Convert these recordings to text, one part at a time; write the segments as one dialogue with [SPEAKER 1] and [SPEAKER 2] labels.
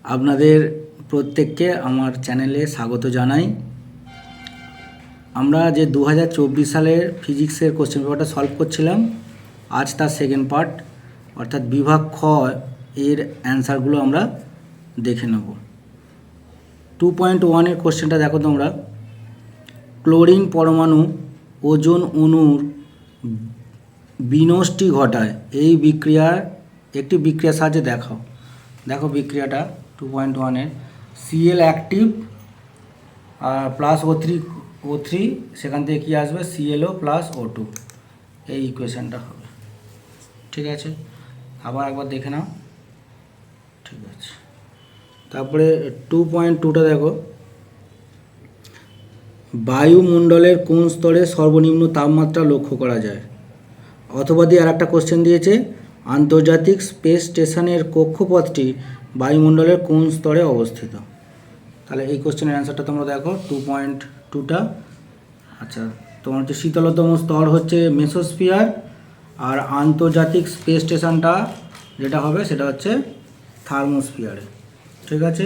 [SPEAKER 1] আপনাদের প্রত্যেককে আমার চ্যানেলে স্বাগত জানাই। আমরা যে 2024 সালের ফিজিক্সের কোশ্চেন পেপারটা সলভ করছিলাম, আজ তার সেকেন্ড পার্ট অর্থাৎ বিভাগ খ এর অ্যান্সারগুলো আমরা দেখে নেব। 2.1 এর কোশ্চেনটা দেখো তোমরা। ক্লোরিন পরমাণু ওজোন অণুর বিনষ্টি ঘটায় এই বিক্রিয়ার একটি বিক্রিয়ার সাহায্যে দেখাও। দেখো বিক্রিয়াটা 2.1-এর Cl অ্যাক্টিভ আর প্লাস O3 সেখান থেকে কী আসবে ClO প্লাস O2, এই ইকুয়েশানটা হবে। ঠিক আছে, আবার একবার দেখে নাও। ঠিক আছে, তারপরে 2.2টা দেখো। বায়ুমণ্ডলের কোন স্তরে সর্বনিম্ন তাপমাত্রা লক্ষ্য করা যায়? অথবা দিয়ে আর একটা কোশ্চেন দিয়েছে, আন্তর্জাতিক স্পেস স্টেশনের কক্ষপথটি বায়ুমণ্ডলের কোন স্তরে অবস্থিত? তাহলে এই কোশ্চেনের অ্যান্সারটা তোমরা দেখো 2.2টা। আচ্ছা, তোমার হচ্ছে শীতলতম স্তর হচ্ছে মেসোস্ফিয়ার, আর আন্তর্জাতিক স্পেস স্টেশনটা যেটা হবে সেটা হচ্ছে থার্মোস্ফিয়ারে। ঠিক আছে,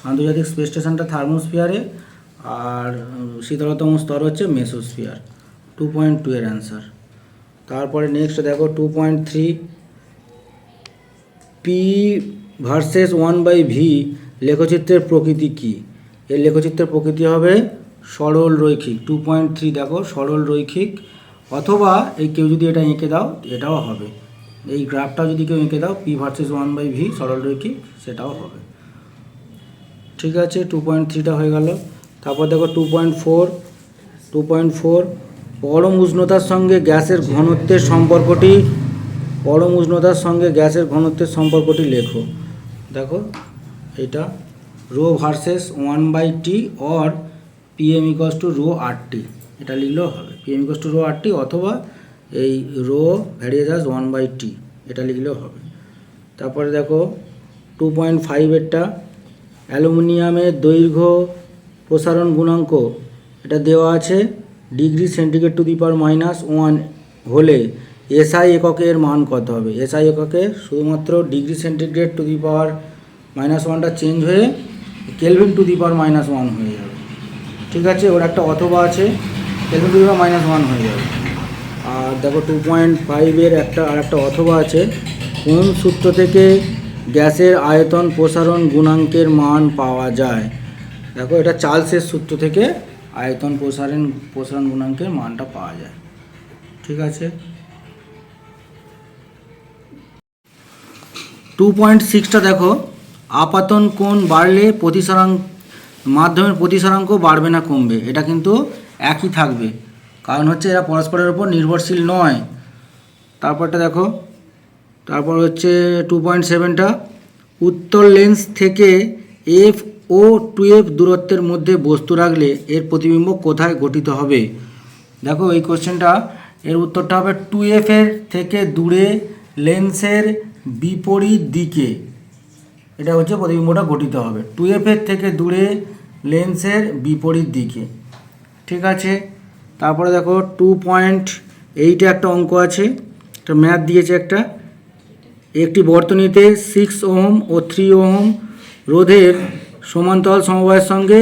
[SPEAKER 1] আন্তর্জাতিক স্পেস স্টেশনটা থার্মোস্ফিয়ারে আর শীতলতম স্তর হচ্ছে মেসোস্ফিয়ার। 2.2 এর অ্যান্সার। তারপরে নেক্সট দেখো 2.3, পি ভার্সেস 1/v লেখচিত্রের প্রকৃতি কী? এর লেখচিত্রের প্রকৃতি হবে সরল রৈখিক। 2.3 দেখো সরল রৈখিক, অথবা এই কেউ যদি এটা এঁকে দাও এটাও হবে। এই গ্রাফটাও যদি কেউ এঁকে দাও, পি ভার্সেস 1/v সরল রৈখিক, সেটাও হবে। ঠিক আছে, 2.3টা হয়ে গেল। তারপর দেখো 2.4 পরম উষ্ণতার সঙ্গে গ্যাসের ঘনত্বের সম্পর্কটি লেখো। দেখো এটা rho versus 1/t or PM = ρRT, এটা লিখলেও হবে। PM = ρRT অথবা এই রো ভ্যারিয়াস 1/t, এটা লিখলেও হবে। তারপরে দেখো 2.5-এরটা, অ্যালুমিনিয়ামের দৈর্ঘ্য প্রসারণ গুণাঙ্ক এটা দেওয়া আছে degree centigrade to the power -1 হলে SI এককের মান কত হবে? SI এককে শুধুমাত্র degree centigrade to the power -1টা চেঞ্জ হয়ে কেলভিন টু দি পাওয়ার -1 হয়ে যাবে। ঠিক আছে, ওর একটা অথবা আছে, কেলভিন টু দি পাওয়ার -1 হয়ে যাবে। আর দেখো 2.5-এর আর একটা অথবা আছে, কোন সূত্র থেকে গ্যাসের আয়তন প্রসারণ গুণাঙ্কের মান পাওয়া যায়? দেখো এটা চার্লসের সূত্র থেকে আয়তন প্রসারণ গুণাঙ্কের মানটা পাওয়া যায়। ঠিক আছে, 2.6টা দেখো, আপাতন কোণ বাড়লে মাধ্যমের প্রতিসরাঙ্ক বাড়বে না কমবে? এটা কিন্তু একই থাকবে, কারণ হচ্ছে এরা পরস্পরের উপর নির্ভরশীল নয়। তারপরটা দেখো, তারপর হচ্ছে 2.7টা, উত্তর লেন্স থেকে F ও 2F দূরত্বের মধ্যে বস্তু রাখলে এর প্রতিবিম্ব কোথায় গঠিত হবে? দেখো এই কোশ্চেনটা, এর উত্তরটা হবে 2F এর থেকে দূরে লেন্সের বিপরীত দিকে, এটা হচ্ছে প্রতিবিম্বটা গঠিত হবে 2F এর থেকে দূরে লেন্সের বিপরীত দিকে। ঠিক আছে, তারপরে দেখো 2.8-এ একটা অঙ্ক আছে, একটা ম্যাথ দিয়েছে একটা। একটি বর্তনীতে 6 ওহম ও 3 ওহম রোধের সমান্তরাল সমবায়ের সঙ্গে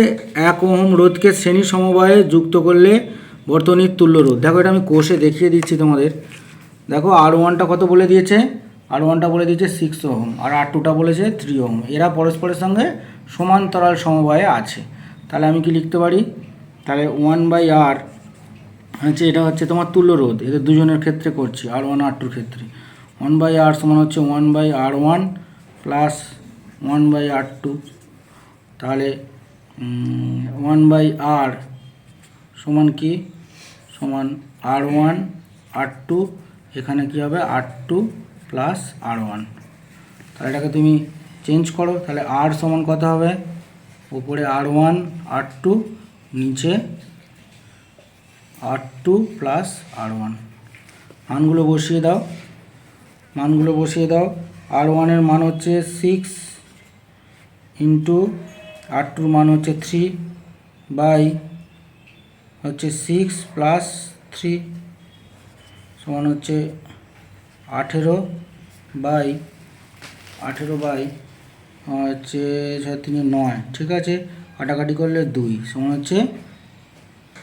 [SPEAKER 1] 1 ওহম রোধকে শ্রেণী সমবায়ে যুক্ত করলে বর্তনীর তুল্য রোধ। দেখো এটা আমি কোষে দেখিয়ে দিচ্ছি তোমাদের। দেখো R1টা কত বলে দিয়েছে? R1টা বলে দিয়েছে 6 ওহম, আর R2টা বলেছে 3 ওহম। এরা পরস্পরের সঙ্গে সমান্তরাল সমবায়ে আছে। তাহলে আমি কি লিখতে পারি? তাহলে 1/R হচ্ছে, এটা হচ্ছে তোমার তুল্য রোধ, এদের দুজনের ক্ষেত্রে করছি, R1 R2-র ক্ষেত্রে। 1/R সমান হচ্ছে 1/R1 প্লাস 1/R2। তাহলে 1/R সমান কি? সমান R1 R2, এখানে কি হবে R2 প্লাস R1। তাহলে এটাকে তুমি চেঞ্জ করো, তাহলে R সমান কত হবে? উপরে R1 R2, নিচে R2 প্লাস R1। মানগুলো বসিয়ে দাও। R1-এর মান হচ্ছে 6 ইন্টু R2-র মান হচ্ছে 3 বাই হচ্ছে 6 প্লাস 3 সমান হচ্ছে 18 বাই আর হচ্ছে 6 × 3 = 9, ঠিক আছে। কাটাকাটি করলে 2 সমান হচ্ছে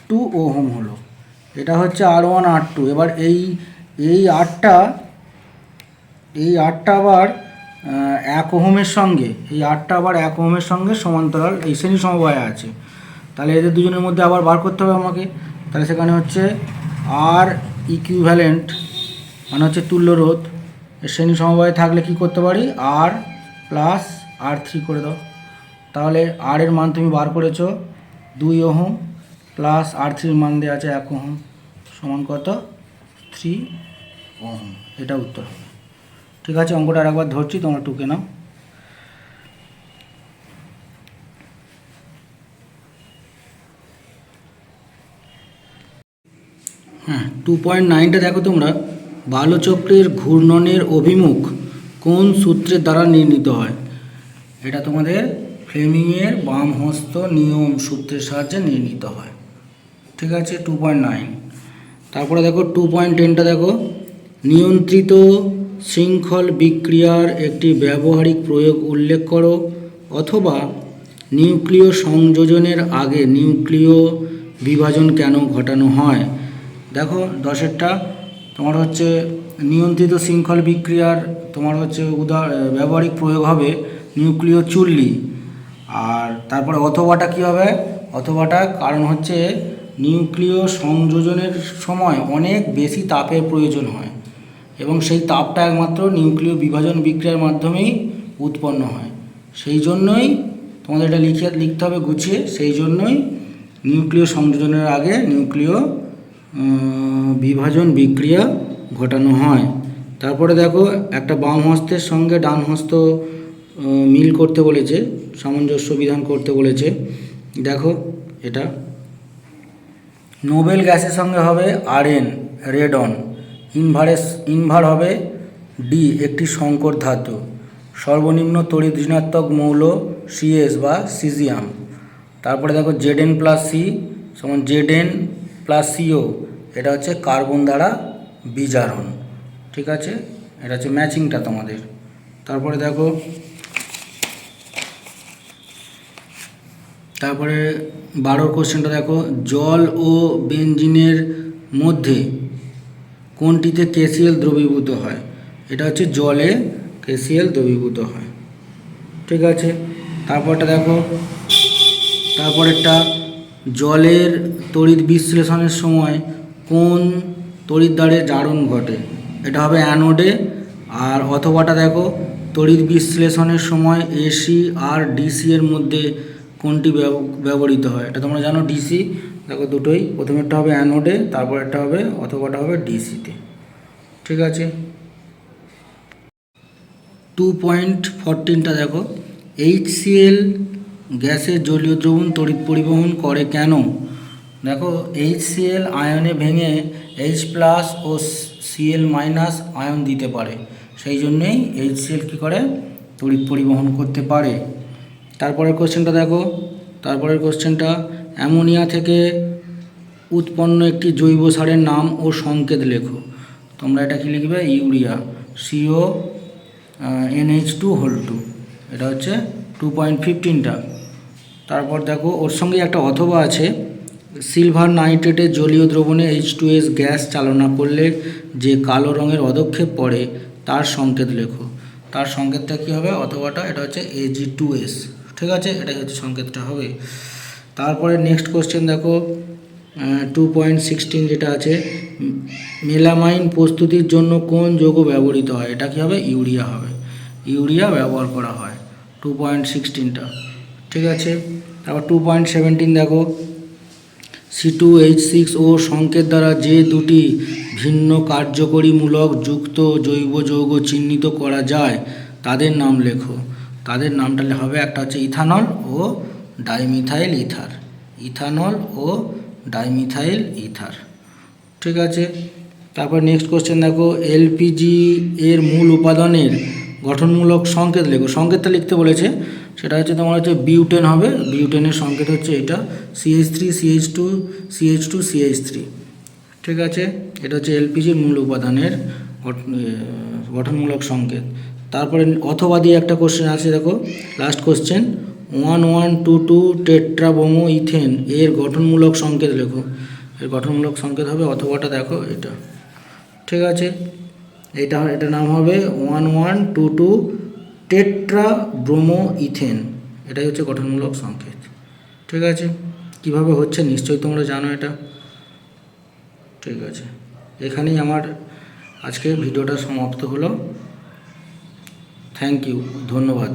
[SPEAKER 1] 2 ওহম হলো। এটা হচ্ছে R1 R2। এবার এই আটটা আবার 1 ওহমের সঙ্গে, এই 8টা আবার 1 ওহমের সঙ্গে সমান্তরাল এই শ্রেণী সমবায়ে আছে। তাহলে এদের দুজনের মধ্যে আবার বার করতে হবে আমাকে। তাহলে সেখানে হচ্ছে আর ইকুইভ্যালেন্ট মানে হচ্ছে তুল্য রোধ, শ্রেণী সমবায়ে থাকলে কি করতে পারি, R + R3 করে দাও। তাহলে আর এর মান তুমি বার করেছো 2 ওহম প্লাস R3 মান দেওয়া আছে 1 ওহম সমান কত, 3 ওহম। এটা উত্তর হবে। ঠিক আছে, অঙ্কটা আরেকবার ধরছি, তোমরা টুকে নাও। হ্যাঁ, 2.9টা দেখো তোমরা, বালচক্রের ঘূর্ণনের অভিমুখ কোন সূত্রের দ্বারা নির্ণীত হয়। এটা তোমাদের ফ্লেমিংয়ের বামহস্ত নিয়ম সূত্রের সাহায্যে নির্ণীত হয়। ঠিক আছে, 2.9। তারপরে দেখো 2.10টা দেখো, নিয়ন্ত্রিত শৃঙ্খল বিক্রিয়ার একটি ব্যবহারিক প্রয়োগ উল্লেখ করো, অথবা নিউক্লিয় সংযোজনের আগে নিউক্লিয় বিভাজন কেন ঘটানো হয়। দেখো 10এরটা তোমার হচ্ছে নিয়ন্ত্রিত শৃঙ্খল বিক্রিয়ার তোমার হচ্ছে ব্যবহারিক প্রয়োগ হবে নিউক্লিয় চুল্লি। আর তারপরে অথবাটা কী হবে, অথবাটা কারণ হচ্ছে নিউক্লিয় সংযোজনের সময় অনেক বেশি তাপের প্রয়োজন হয় এবং সেই তাপটা একমাত্র নিউক্লিয় বিভাজন বিক্রিয়ার মাধ্যমেই উৎপন্ন হয়। সেই জন্যই তোমাদের এটা লিখতে হবে গুছিয়ে, সেই জন্যই নিউক্লিয় সংযোজনের আগে নিউক্লিয় বিভাজন বিক্রিয়া ঘটানো হয়। তারপরে দেখো একটা বাম হস্তের সঙ্গে ডান হস্ত মিল করতে বলেছে, সামঞ্জস্য বিধান করতে বলেছে। দেখো এটা নোবেল গ্যাসের সঙ্গে হবে Rn রেডন, ইনভার হবে ডি একটি সংকর ধাতু, সর্বনিম্ন তড়িৎ ঋণাত্মক মৌল Cs বা সিজিয়াম। তারপরে দেখো Zn + C সমান Zn + CO, এটা হচ্ছে কার্বন দ্বারা বিজারণ। ঠিক আছে, এটা হচ্ছে ম্যাচিংটা তোমাদের। তারপরে দেখো তারপরে 12 কোশ্চেনটা দেখো, জল ও বেনজিনের মধ্যে কোনটিতে KCl দ্রবীভূত হয়। এটা হচ্ছে জলে KCl দ্রবীভূত হয়। ঠিক আছে, তারপরটা দেখো, তারপরেরটা জলের তড়িৎ বিশ্লেষণের সময় কোন তড়িৎদ্বারের জারণ ঘটে। এটা হবে অ্যানোডে। আর অথবাটা দেখো, তড়িৎ বিশ্লেষণের সময় AC আর DC এর মধ্যে কোনটি ব্যবহৃত হয়। এটা তোমরা জানো DC। দেখো দুটোই, প্রথমেরটা হবে অ্যানোডে, তারপরেরটা হবে অথবাটা হবে DCতে। ঠিক আছে, 2.14টা দেখো, HCl গ্যাসের জলীয় দ্রবণ তড়িৎ পরিবহন করে কেন। দেখো HCl আয়নে ভেঙে H+ ও Cl- আয়ন দিতে পারে, সেই জন্যেই HCl কী করে, তড়িৎ পরিবহন করতে পারে। তারপরের কোশ্চেনটা দেখো, তারপরের কোশ্চেনটা অ্যামোনিয়া থেকে উৎপন্ন একটি জৈব সারের নাম ও সংকেত লেখো। তোমরা এটা কি লিখবে, ইউরিয়া, CONH2 এটা হচ্ছে 2.15টা। তারপর দেখো ওর সঙ্গে একটা অথবা আছে, সিলভার নাইট্রেটের জলীয় দ্রবণে H2S গ্যাস চালনা করলে যে কালো রঙের পদক্ষেপ পড়ে তার সংকেত লেখো। তার সংকেতটা কী হবে, অথবাটা এটা হচ্ছে Ag2S। ঠিক আছে, এটাই হচ্ছে সংকেতটা হবে। তারপরে নেক্সট কোশ্চেন দেখো 2.16 যেটা আছে, মেলামাইন প্রস্তুতির জন্য কোন যৌগ ব্যবহৃত হয়। এটা কী হবে, ইউরিয়া হবে, ইউরিয়া ব্যবহার করা হয় 2.16টা। ঠিক আছে, তারপর 2.17 দেখো, C2H6O সংকেত দ্বারা যে দুটি ভিন্ন কার্যকরীমূলক যুক্ত জৈব যৌগ চিহ্নিত করা যায় তাদের নাম লেখো। তাদের নামটা হবে, একটা হচ্ছে ইথানল ও ডাইমিথাইল ইথার, ইথানল ও ডাইমিথাইল ইথার। ঠিক আছে, তারপর নেক্সট কোশ্চেন দেখো, এলপিজি এর মূল উপাদানের গঠনমূলক সংকেত লেখো। সংকেতটা লিখতে বলেছে, সেটা হচ্ছে তোমার হচ্ছে বিউটেন হবে, বিউটেনের সংকেত হচ্ছে এটা CH3 CH2 CH2 CH3। ঠিক আছে, এটা হচ্ছে এলপিজির মূল উপাদানের গঠনমূলক সংকেত। তারপরে অথবা দিয়ে একটা কোশ্চেন আছে, দেখো লাস্ট কোশ্চেন, 1122 টেট্রাব্রোমো ইথেন এর গঠনমূলক সংকেত লেখো। এর গঠনমূলক সংকেত হবে অথবাটা, দেখো এটা, ঠিক আছে। এটা নাম হবে 1122 টেট্রাব্রোমো ইথেন, এটাই হচ্ছে গঠনমূলক সংকেত, ঠিক আছে। কিভাবে হচ্ছে নিশ্চয়ই তোমরা জানো এটা, ঠিক আছে। এখানেই আমার আজকে ভিডিওটা সমাপ্ত হলো। থ্যাংক ইউ, ধন্যবাদ।